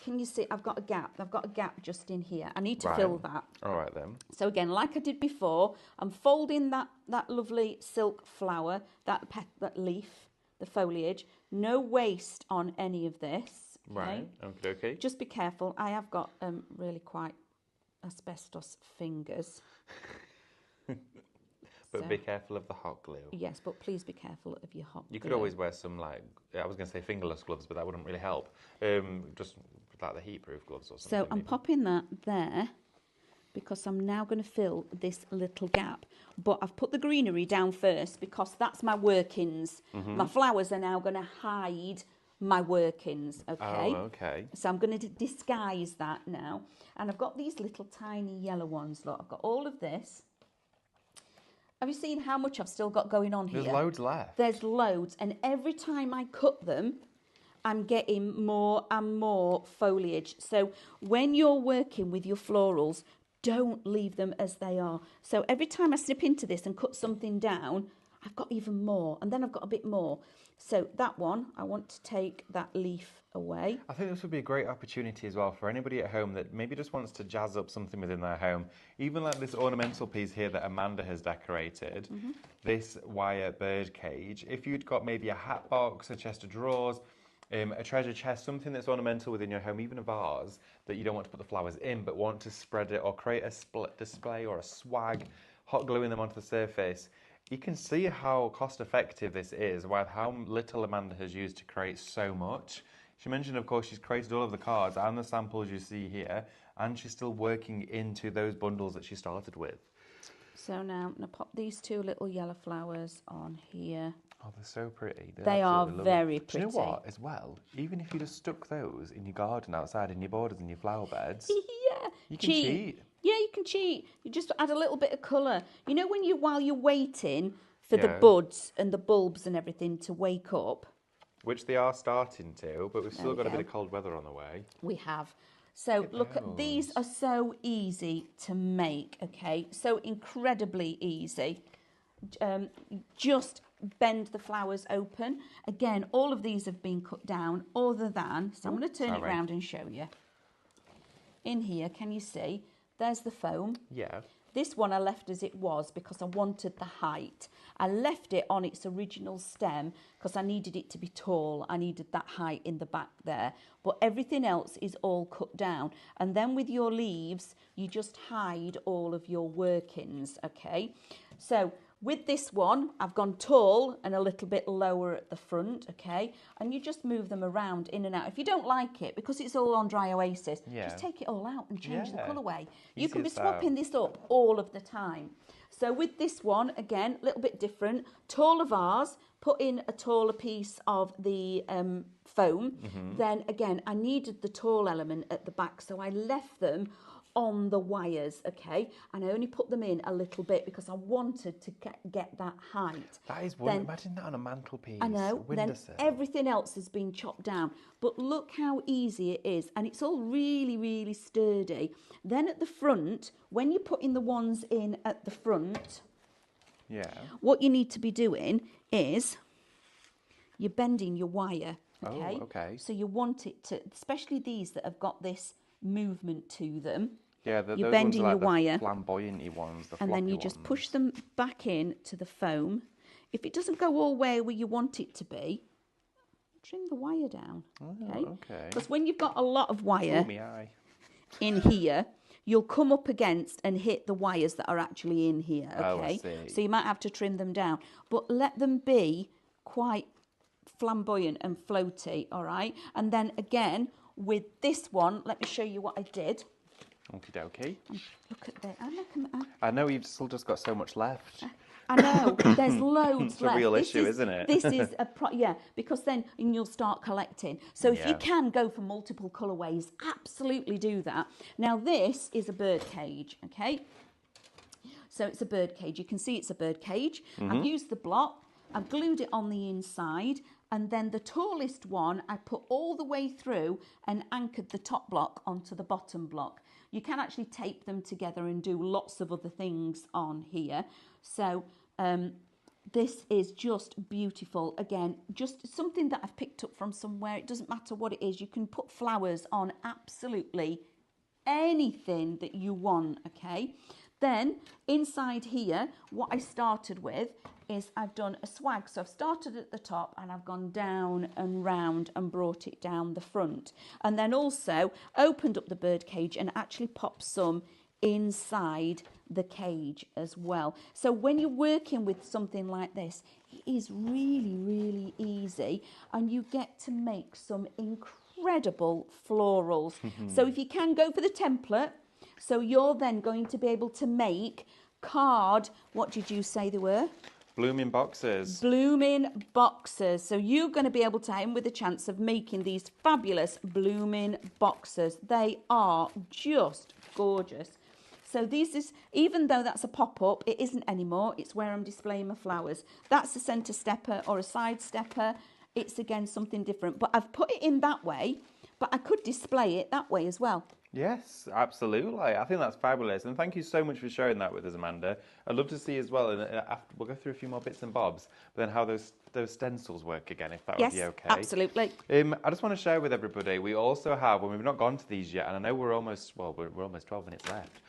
Can you see? I've got a gap. I've got a gap just in here. I need to fill that. All right then. So again, like I did before, I'm folding that lovely silk flower, that leaf, the foliage. No waste on any of this. Right, okay. Just be careful. I have got really quite asbestos fingers. But be careful of the hot glue. Yes, but please be careful of your hot glue. You could always wear some, like, I was going to say fingerless gloves, but that wouldn't really help. Just like the heat-proof gloves or something. So I'm popping that there because I'm now going to fill this little gap. But I've put the greenery down first because that's my workings. My flowers are now going to hide my workings, okay? Oh, okay. So I'm going to disguise that now. And I've got these little tiny yellow ones. Look, I've got all of this. Have you seen how much I've still got going on here? There's loads left. There's loads. And every time I cut them, I'm getting more and more foliage. So when you're working with your florals, don't leave them as they are. So every time I snip into this and cut something down, I've got even more. And then I've got a bit more. So that one, I want to take that leaf away. I think this would be a great opportunity as well for anybody at home that maybe just wants to jazz up something within their home. Even like this ornamental piece here that Amanda has decorated, this wire bird cage. If you'd got maybe a hat box, a chest of drawers, a treasure chest, something that's ornamental within your home, even a vase that you don't want to put the flowers in but want to spread it or create a split display or a swag, hot gluing them onto the surface. You can see how cost effective this is, with how little Amanda has used to create so much. She mentioned, of course, she's created all of the cards and the samples you see here, and she's still working into those bundles that she started with. So now I'm going to pop these two little yellow flowers on here. Oh, they're so pretty. They are very pretty. Do you know what, as well? Even if you just stuck those in your garden outside, in your borders and your flower beds, yeah, you can cheat. Yeah, you can cheat. You just add a little bit of colour. You know when while you're waiting for the buds and the bulbs and everything to wake up? Which they are starting to, but we've still got a bit of cold weather on the way. We have. So look, these are so easy to make, okay? So incredibly easy. Just bend the flowers open. Again, all of these have been cut down other than, so I'm going to turn it round and show you. In here, can you see? There's the foam. Yeah. This one I left as it was because I wanted the height. I left it on its original stem because I needed it to be tall. I needed that height in the back there. But everything else is all cut down. And then with your leaves, you just hide all of your workings, okay? So With this one, I've gone tall and a little bit lower at the front, okay? And you just move them around in and out. If you don't like it, because it's all on Dry Oasis, just take it all out and change the colourway. You can be swapping this up all of the time. So with this one, again, a little bit different. Taller vase, put in a taller piece of the foam. Then again, I needed the tall element at the back, so I left them on the wires, okay, and I only put them in a little bit because I wanted to get that height. That is wonderful. Imagine that on a mantelpiece. I know. Then everything else has been chopped down, but look how easy it is, and it's all really, really sturdy. Then at the front, when you're putting the ones in at the front, what you need to be doing is you're bending your wire, okay? Oh, okay. So you want it to, especially these that have got this movement to them. Yeah, you're bending ones are like your wire, flamboyant-y ones, and then you just push them back in to the foam. If it doesn't go all the way where you want it to be, trim the wire down. Okay. Because when you've got a lot of wire in here, you'll come up against and hit the wires that are actually in here. Okay. Oh, I see. So you might have to trim them down, but let them be quite flamboyant and floaty. All right. And then again, with this one, let me show you what I did. Okie dokie. Look at that. I know you've still just got so much left. I know. There's loads it's left. It's a real issue, isn't it? This is because then you'll start collecting. So if you can go for multiple colourways, absolutely do that. Now this is a bird cage, okay? So it's a bird cage. You can see it's a bird cage. I've used the block. I've glued it on the inside. And then the tallest one, I put all the way through and anchored the top block onto the bottom block. You can actually tape them together and do lots of other things on here. So this is just beautiful. Again, just something that I've picked up from somewhere. It doesn't matter what it is. You can put flowers on absolutely anything that you want, okay? Then inside here, what I started with is I've done a swag. So I've started at the top and I've gone down and round and brought it down the front. And then also opened up the bird cage and actually popped some inside the cage as well. So when you're working with something like this, it is really, really easy and you get to make some incredible florals. So if you can go for the template, so you're then going to be able to make what did you say they were? Blooming boxes. Blooming boxes. So you're going to be able to aim with a chance of making these fabulous blooming boxes. They are just gorgeous. So this is, even though that's a pop-up, it isn't anymore. It's where I'm displaying my flowers. That's a centre stepper or a side stepper. It's again something different. But I've put it in that way, but I could display it that way as well. Yes, absolutely. I think that's fabulous. And thank you so much for sharing that with us, Amanda. I'd love to see as well, and after, we'll go through a few more bits and bobs, but then how those stencils work again, if that would be okay. Yes, absolutely. I just want to share with everybody, we also have, when we've not gone to these yet, and I know we're almost 12 minutes left,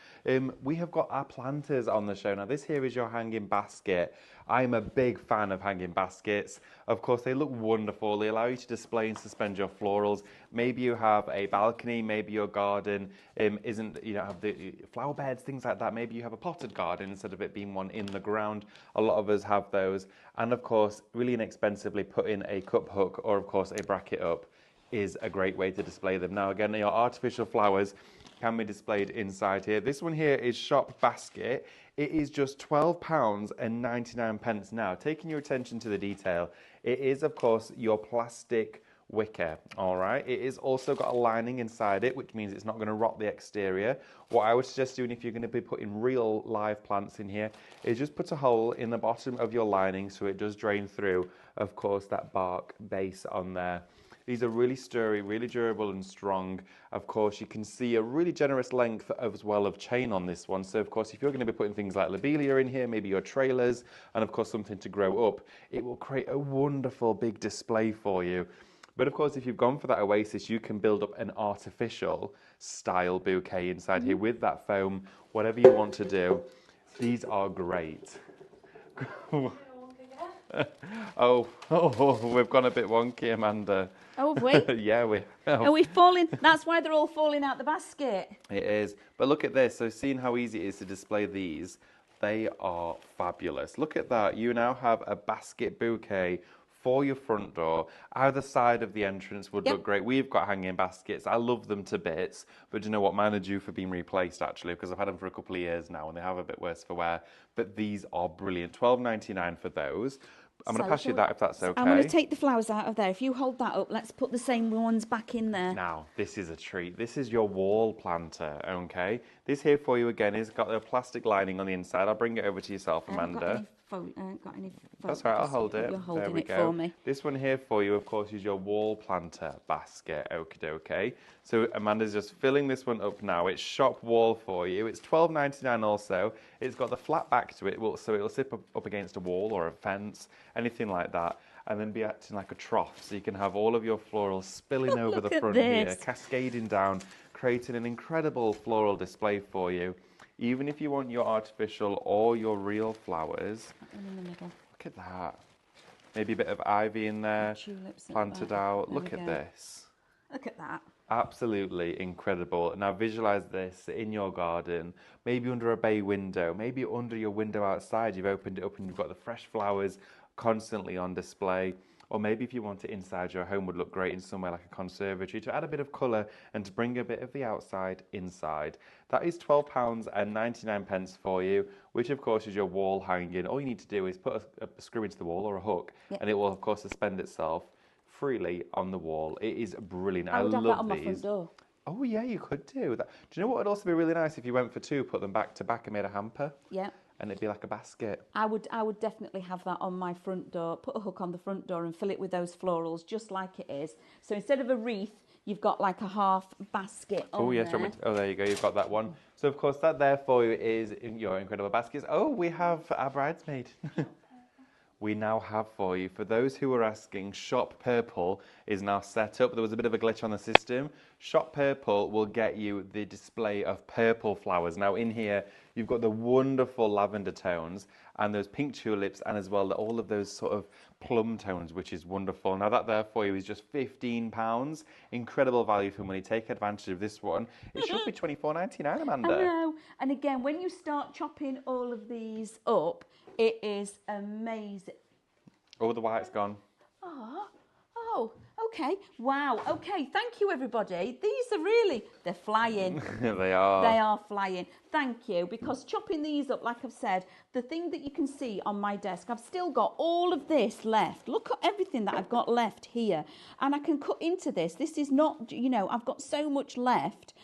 we have got our planters on the show. Now, this here is your hanging basket. I'm a big fan of hanging baskets. Of course, they look wonderful. They allow you to display and suspend your florals. Maybe you have a balcony, maybe your garden have the flower beds, things like that. Maybe you have a potted garden instead of it being one in the ground. A lot of us have those. And of course, really inexpensively putting a cup hook or of course a bracket up is a great way to display them. Now, again, your artificial flowers can be displayed inside here. This one here is Shop Basket. It is just £12.99 now. Taking your attention to the detail, it is, of course, your plastic wicker, all right? It is also got a lining inside it, which means it's not going to rot the exterior. What I would suggest doing if you're going to be putting real live plants in here is just put a hole in the bottom of your lining so it does drain through, of course, that bark base on there. These are really sturdy, really durable and strong. Of course, you can see a really generous length as well of chain on this one. So, of course, if you're going to be putting things like lobelia in here, maybe your trailers, and of course something to grow up, it will create a wonderful big display for you. But of course, if you've gone for that oasis, you can build up an artificial style bouquet inside here with that foam, whatever you want to do. These are great. Oh, we've gone a bit wonky, Amanda. Oh, have we? Yeah, we have. Are we falling? That's why they're all falling out the basket. It is. But look at this. So seeing how easy it is to display these, They are fabulous. Look at that. You now have a basket bouquet for your front door. Either side of the entrance would look great. We've got hanging baskets. I love them to bits, but do you know what? Mine are due for being replaced actually, because I've had them for a couple of years now and they have a bit worse for wear. But these are brilliant. $12.99 for those. I'm going to pass you that if that's okay. I'm going to take the flowers out of there. If you hold that up, let's put the same ones back in there. Now, this is a treat. This is your wall planter, okay? This here for you again is got a plastic lining on the inside. I'll bring it over to yourself, Amanda. I haven't got any That's right, I'll hold it. You're holding there we it go. for me. This one here for you, of course, is your wall planter basket. Okie dokie. So Amanda's just filling this one up now. It's shop wall for you. It's $12.99 also. It's got the flat back to it, so it'll sit up against a wall or a fence, anything like that, and then be acting like a trough. So you can have all of your florals spilling over the front here, cascading down, creating an incredible floral display for you. Even if you want your artificial or your real flowers, in the middle. look at that. Maybe a bit of ivy in there, planted out. Look at this. Look at that. Absolutely incredible. Now visualize this in your garden, maybe under a bay window, maybe under your window outside. You've opened it up and you've got the fresh flowers constantly on display. Or maybe if you want it inside your home, would look great in somewhere like a conservatory to add a bit of colour and to bring a bit of the outside inside. That is £12.99 for you, which of course is your wall hanging. All you need to do is put a screw into the wall or a hook, and it will of course suspend itself freely on the wall. It is brilliant. I would have that love on my these. front door. Oh yeah, you could do that. Do you know what would also be really nice if you went for two, put them back to back and made a hamper? Yeah. And it'd be like a basket. I would definitely have that on my front door, put a hook on the front door and fill it with those florals just like it is. So instead of a wreath, you've got like a half basket on there. Oh, there you go, you've got that one. So of course that there for you is your incredible baskets. Oh, we have our bridesmaid. We now have for you, for those who were asking, Shop Purple is now set up. There was a bit of a glitch on the system. Shop Purple will get you the display of purple flowers. Now in here, you've got the wonderful lavender tones and those pink tulips and as well all of those sort of plum tones, which is wonderful. Now that there for you is just £15. Incredible value for money. Take advantage of this one. It should be $24.99, Amanda. I know. And again, when you start chopping all of these up, it is amazing. Oh, the white's gone. Oh, okay. Wow. Okay, thank you, everybody. These are really, they're flying. They are. They are flying. Thank you. Because chopping these up, like I've said, the thing that you can see on my desk, I've still got all of this left. Look at everything that I've got left here. And I can cut into this. This is not, I've got so much left.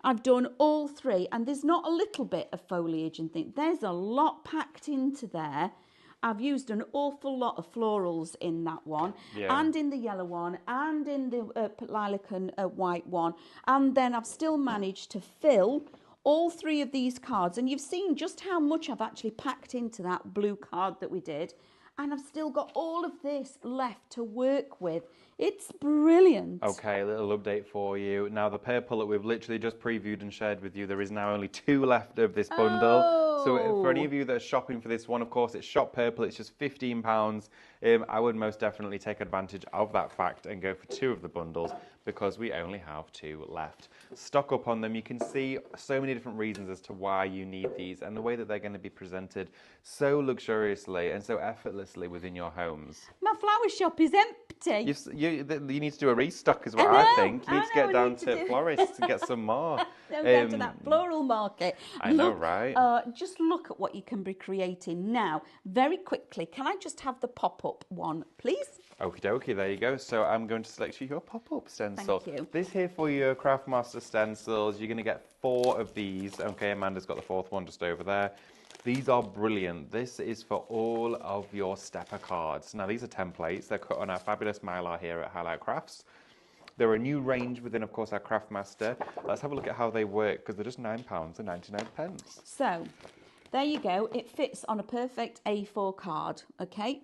I've done all three, and there's not a little bit of foliage and things. There's a lot packed into there. I've used an awful lot of florals in that one, and in the yellow one, and in the lilac and white one. And then I've still managed to fill all three of these cards. And you've seen just how much I've actually packed into that blue card that we did. And I've still got all of this left to work with. It's brilliant. Okay, a little update for you. Now, the purple that we've literally just previewed and shared with you, there is now only 2 left of this bundle. So for any of you that are shopping for this one, of course, it's Shop Purple. It's just £15. I would most definitely take advantage of that fact and go for 2 of the bundles because we only have 2 left. Stock up on them. You can see so many different reasons as to why you need these and the way that they're going to be presented so luxuriously and so effortlessly within your homes. My flower shop is empty. You need to do a restock as well, I think. You need to get down to florists and get some more. Down to that floral market. I know, right? Just look at what you can be creating. Now, very quickly, can I just have the pop-up one, please? Okie dokie, there you go. So I'm going to select you your pop-up stencil. Thank you. This here for your Craftmaster stencils. You're going to get 4 of these. Okay, Amanda's got the 4th one just over there. These are brilliant. This is for all of your stepper cards. Now, these are templates. They're cut on our fabulous Mylar here at Highlight Crafts. They're a new range within, of course, our Craftmaster. Let's have a look at how they work, because they're just £9.99. So, there you go. It fits on a perfect A4 card, okay?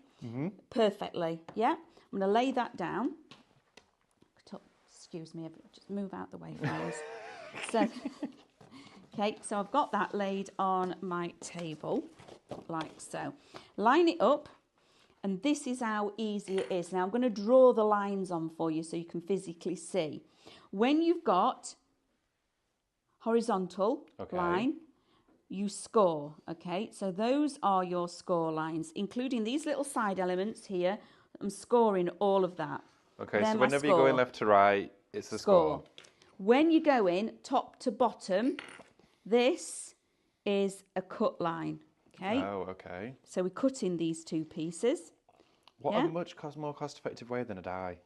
Perfectly, yeah? I'm going to lay that down. Excuse me, just move out the way, flowers. So, okay, so I've got that laid on my table, like so. Line it up, and this is how easy it is. Now, I'm going to draw the lines on for you so you can physically see. When you've got horizontal line, you score, okay? So those are your score lines, including these little side elements here. I'm scoring all of that. Okay, They're so my whenever you're going left to right, it's the score. When you go in top to bottom, this is a cut line, okay? Oh, okay. So we cut in these two pieces. What a much more cost-effective way than a die.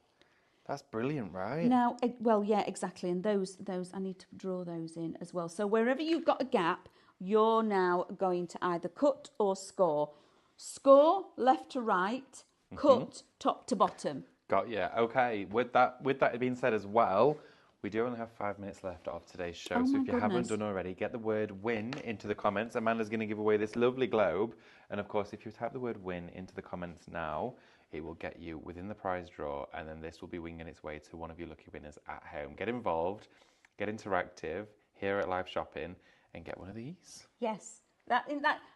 That's brilliant, right? Now, well, yeah, exactly. And those, I need to draw those in as well. So wherever you've got a gap, you're now going to either cut or score. Score left to right, cut top to bottom. Got you. Okay. With that being said as well, we do only have 5 minutes left of today's show. Oh, so my if you haven't goodness. done already, get the word win into the comments. Amanda's going to give away this lovely globe. And of course, if you type the word win into the comments now, it will get you within the prize draw. And then this will be winging its way to one of your lucky winners at home. Get involved, get interactive here at Live Shopping, and get one of these. Yes. That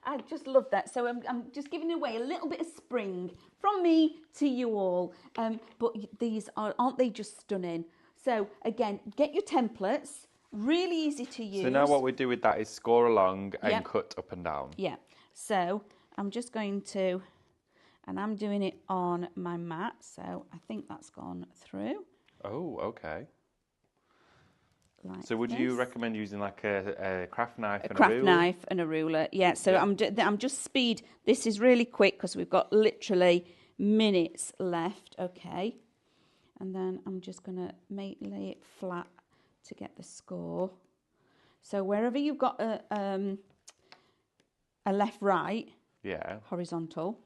I just love that. So I'm just giving away a little bit of spring from me to you all. But these aren't they just stunning? So again, get your templates. Really easy to use. So now what we do with that is score along and cut up and down. Yeah. So I'm just going to, and I'm doing it on my mat. So I think that's gone through. Oh, okay. Like so would you recommend using like a craft knife and a ruler? Craft knife and a ruler, yeah. So I'm just speed. This is really quick because we've got literally minutes left. Okay, and then I'm just gonna lay it flat to get the score. So wherever you've got a left right, horizontal.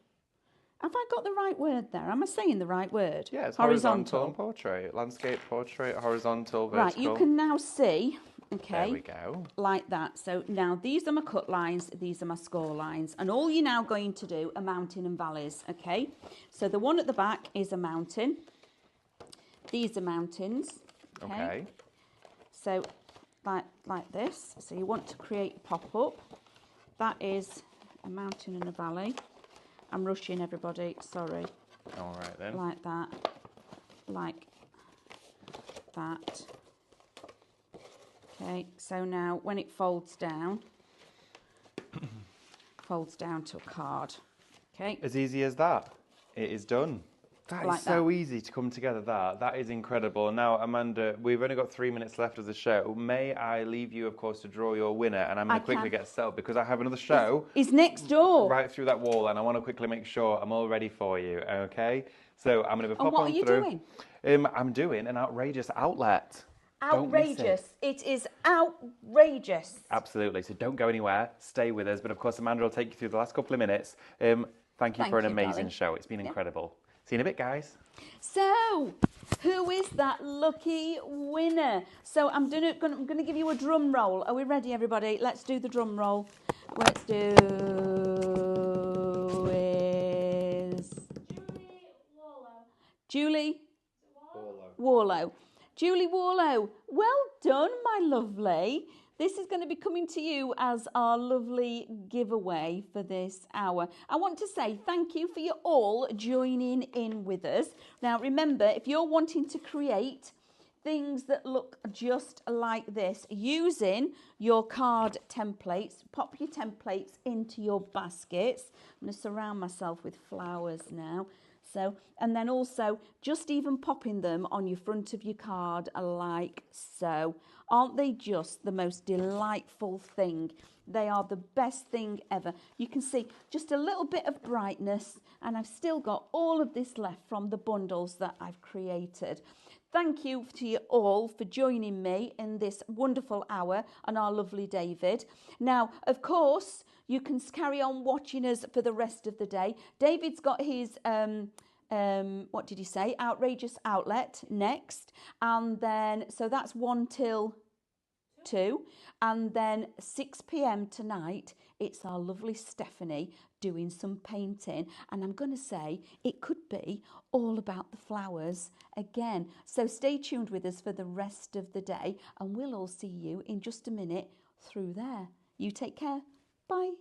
Have I got the right word there? Am I saying the right word? Yeah, it's horizontal and portrait. Landscape, portrait, horizontal, vertical. Right, you can now see, okay. There we go. Like that. So now these are my cut lines, these are my score lines. And all you're now going to do are mountain and valleys, okay? So the one at the back is a mountain. These are mountains, okay? So like this. So you want to create a pop-up. That is a mountain and a valley. I'm rushing everybody, sorry. All right then. Like that, like that. Okay, so now when it folds down to a card. Okay. As easy as that. It is done. That Like is so easy to come together. That is incredible. Now, Amanda, we've only got 3 minutes left of the show. May I leave you, of course, to draw your winner? And I'm going to quickly get set up because I have another show. He's next door. Right through that wall, and I want to quickly make sure I'm all ready for you. Okay. So I'm going to pop on through. What are you doing? I'm doing an outrageous outlet. Outrageous. It is outrageous. Absolutely. So don't go anywhere. Stay with us. But of course, Amanda will take you through the last couple of minutes. Thank you for an amazing show. It's been incredible. See you in a bit, guys. So, who is that lucky winner? So I'm going to give you a drum roll. Are we ready, everybody? Let's do the drum roll. Let's do is Julie Warlow. Julie Warlow, well done, my lovely. This is going to be coming to you as our lovely giveaway for this hour. I want to say thank you for you all joining in with us. Now, remember, if you're wanting to create things that look just like this using your card templates, pop your templates into your baskets. I'm going to surround myself with flowers now. So, and then also just even popping them on your front of your card like so. Aren't they just the most delightful thing? They are the best thing ever. You can see just a little bit of brightness, and I've still got all of this left from the bundles that I've created. Thank you to you all for joining me in this wonderful hour and our lovely David. Now, of course, you can carry on watching us for the rest of the day. David's got his, what did he say? Outrageous Outlet next. And then, so that's 1 till 2. And then 6 p.m. tonight, it's our lovely Stephanie doing some painting. And I'm going to say it could be all about the flowers again. So stay tuned with us for the rest of the day. And we'll all see you in just a minute through there. You take care. Bye.